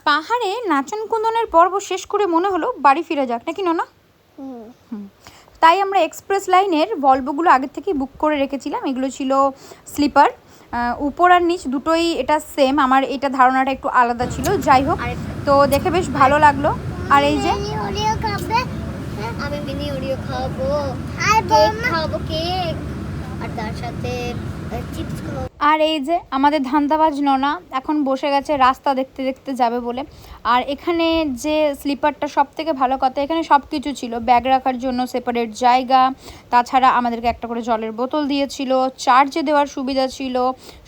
পাহাড়ে নাচন কুন্দনের পর্ব শেষ করে মনে হলো বাড়ি ফিরে যাক, নাকি না? তাই আমরা এক্সপ্রেস লাইনের ভলভোগুলো আগের থেকেই বুক করে রেখেছিলাম। এগুলো ছিল স্লিপার, উপর আর নিচ দুটোই এটা সেম। আমার এটা ধারণাটা একটু আলাদা ছিল, যাই হোক তো দেখে বেশ ভালো লাগলো। আর এই যে আমি মিনি ওরিও খাবো, আর কেক খাবো, কেক আর তার সাথে চিপস খাবো। আর এই যে আমাদের ধান্দাবাজ ননা এখন বসে গেছে রাস্তা দেখতে দেখতে যাবে বলে। আর এখানে যে স্লিপারটা সব থেকে ভালো কথা, এখানে সব কিছু ছিল, ব্যাগ রাখার জন্য সেপারেট জায়গা, তাছাড়া আমাদেরকে একটা করে জলের বোতল দিয়েছিল, চার্জে দেওয়ার সুবিধা ছিল।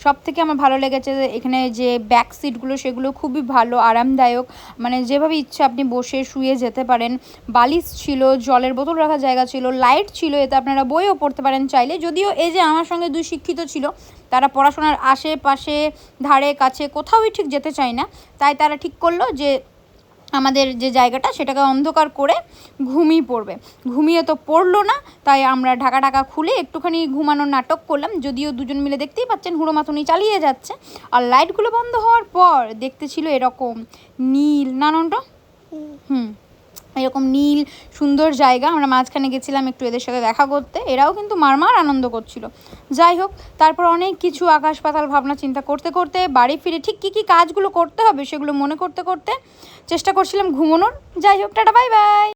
সব থেকে আমার ভালো লেগেছে যে এখানে যে ব্যাক সিটগুলো সেগুলো খুবই ভালো, আরামদায়ক, মানে যেভাবে ইচ্ছে আপনি বসে শুয়ে যেতে পারেন। বালিশ ছিল, জলের বোতল রাখার জায়গা ছিল, লাইট ছিল, এতে আপনারা বইও পড়তে পারেন চাইলে। যদিও এই যে আমার সঙ্গে দুই শিক্ষিত ছিল, তারা পড়াশোনার আশেপাশে ধারে কাছে কোথাওই ঠিক যেতে চায় না, তাই তারা ঠিক করলো যে আমাদের যে জায়গাটা সেটাকে অন্ধকার করে ঘুমিয়ে পড়বে। ঘুমিয়ে তো পড়লো না, তাই আমরা ঢাকা খুলে একটুখানি ঘুমানোর নাটক করলাম। যদিও দুজন মিলে দেখতেই পাচ্ছেন হুড়োমাথুনি চালিয়ে যাচ্ছে। আর লাইটগুলো বন্ধ হওয়ার পর দেখতে ছিল এরকম নীল, নাননটা এরকম নীল সুন্দর জায়গা। আমরা মাঝখানে গেছিলাম একটু এদের সাথে দেখা করতে, এরাও কিন্তু মারমার আনন্দ করছিল। যাই হোক, তারপর অনেক কিছু আকাশ পাতাল ভাবনা চিন্তা করতে করতে বাড়ি ফিরে ঠিক কী কাজগুলো করতে হবে সেগুলো মনে করতে করতে চেষ্টা করছিলাম ঘুমানোর। যাই হোক, টাটা, বাই বাই।